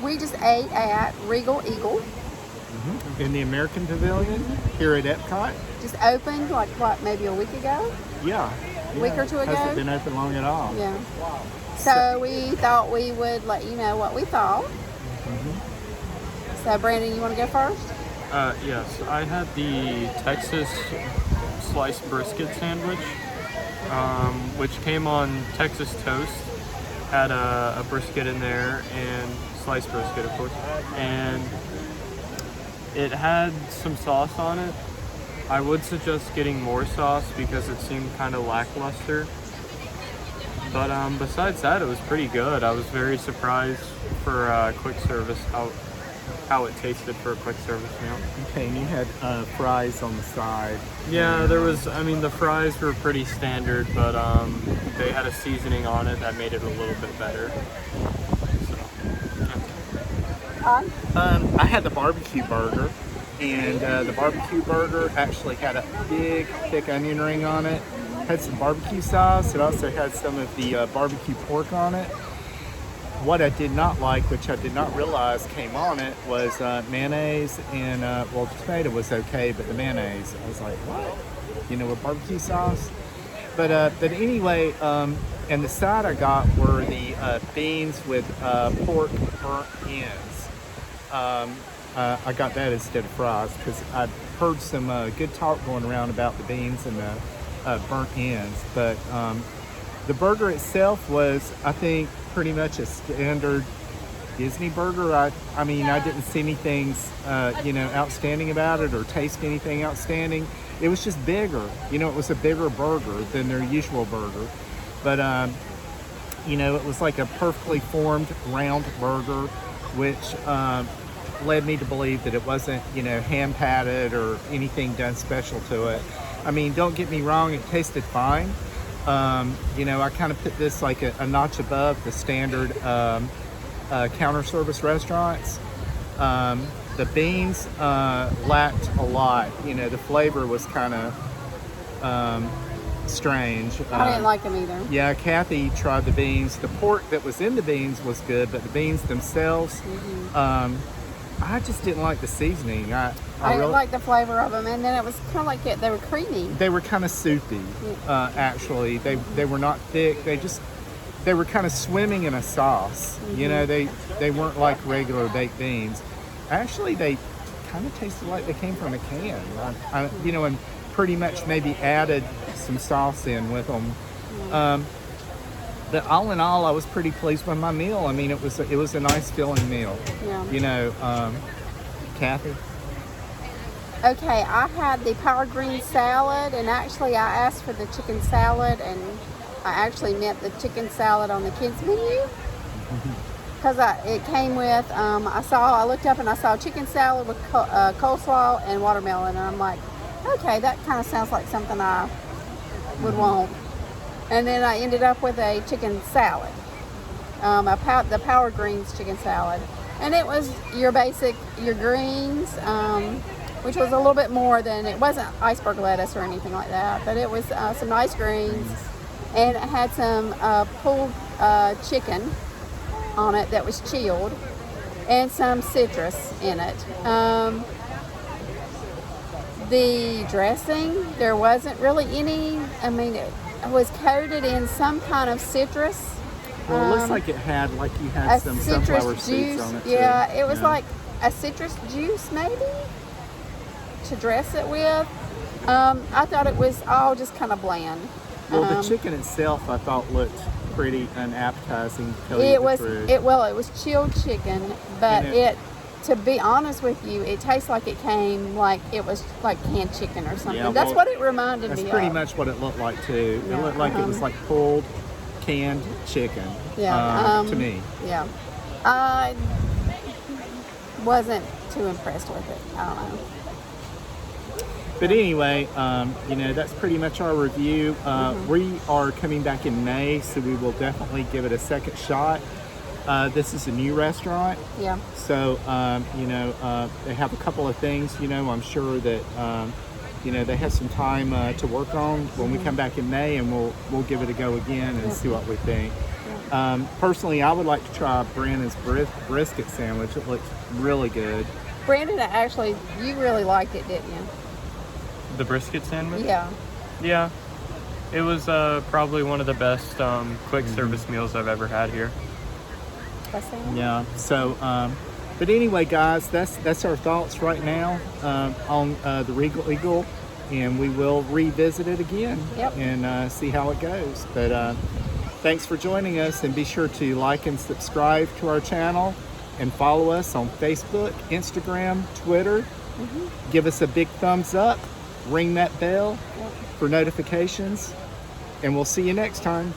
We just ate at Regal Eagle. In the American Pavilion here at EPCOT. Just opened like what, maybe a week ago? Yeah. A week or two ago? Hasn't been open long at all. Yeah. So we thought we would let you know what we thought. So Brandon, you want to go first? Yes, I had the Texas sliced brisket sandwich, which came on Texas toast. Had a brisket in there and sliced brisket, of course, and it had some sauce on it. I would suggest getting more sauce because it seemed kind of lackluster. But besides that, it was pretty good. I was very surprised for quick service how it tasted for a quick service meal. Okay, and you had fries on the side. Yeah, there was, I mean, the fries were pretty standard, but they had a seasoning on it that made it a little bit better. I had the barbecue burger, and the barbecue burger actually had a big, thick onion ring on it. Had some barbecue sauce. It also had some of the barbecue pork on it. What I did not like, which I did not realize came on it, was mayonnaise and, well, the tomato was okay, but the mayonnaise, I was like, what? You know, with barbecue sauce? But anyway, and the side I got were the beans with pork burnt ends. I got that instead of fries because I heard some good talk going around about the beans and the burnt ends. But the burger itself was, I think, pretty much a standard Disney burger. I mean, I didn't see anything, outstanding about it or taste anything outstanding. It was just bigger. You know, it was a bigger burger than their usual burger. But, it was like a perfectly formed round burger, which led me to believe that it wasn't, hand patted or anything done special to it. I mean, don't get me wrong, it tasted fine. I kind of put this like a notch above the standard counter service restaurants. The beans lacked a lot. The flavor was kind of strange. I didn't like them either. Yeah, Kathy tried the beans. The pork that was in the beans was good, but the beans themselves, I just didn't like the seasoning. I didn't like the flavor of them, and then it was kind of like they were creamy. They were kind of soupy, actually. They were not thick. They were kind of swimming in a sauce. They weren't like regular baked beans. Actually, they kind of tasted like they came from a can. And pretty much maybe added some sauce in with them. But all in all, I was pretty pleased with my meal. I mean, it was a nice filling meal. Yeah. Kathy? Okay, I had the power green salad, and actually I asked for the chicken salad, and I actually meant the chicken salad on the kids menu. Because it came with, I looked up and I saw chicken salad with coleslaw and watermelon, and I'm like, okay, that kind of sounds like something I would want. And then I ended up with a chicken salad, the Power Greens chicken salad. And it was your greens, which was a little bit more than, it wasn't iceberg lettuce or anything like that, but it was some nice greens. And it had some pulled chicken on it that was chilled, and some citrus in it. The dressing, there wasn't really any. I mean, it was coated in some kind of citrus. Well, it looks like it had, you had some sunflower seeds on it too. Yeah, it was like a citrus juice maybe to dress it with. I thought it was all just kind of bland. Well, the chicken itself, I thought, looked pretty unappetizing. It was chilled chicken, but to be honest with you, it tastes like it came like it was like canned chicken or something. Yeah, that's what it reminded me of. That's pretty much what it looked like too. Yeah. It looked like it was like pulled canned chicken. Yeah, to me. Yeah, I wasn't too impressed with it. I don't know. But anyway, that's pretty much our review. We are coming back in May, so we will definitely give it a second shot. This is a new restaurant. Yeah. So, they have a couple of things, I'm sure that, they have some time to work on when we come back in May, and we'll give it a go again and see what we think. Personally, I would like to try Brandon's brisket sandwich. It looks really good. Brandon, actually, you really liked it, didn't you? The brisket sandwich? Yeah. Yeah. It was probably one of the best quick service meals I've ever had here. Yeah. So, but anyway, guys, that's our thoughts right now on the Regal Eagle, and we will revisit it again and see how it goes. But thanks for joining us, and be sure to like and subscribe to our channel, and follow us on Facebook, Instagram, Twitter. Give us a big thumbs up, ring that bell for notifications, and we'll see you next time.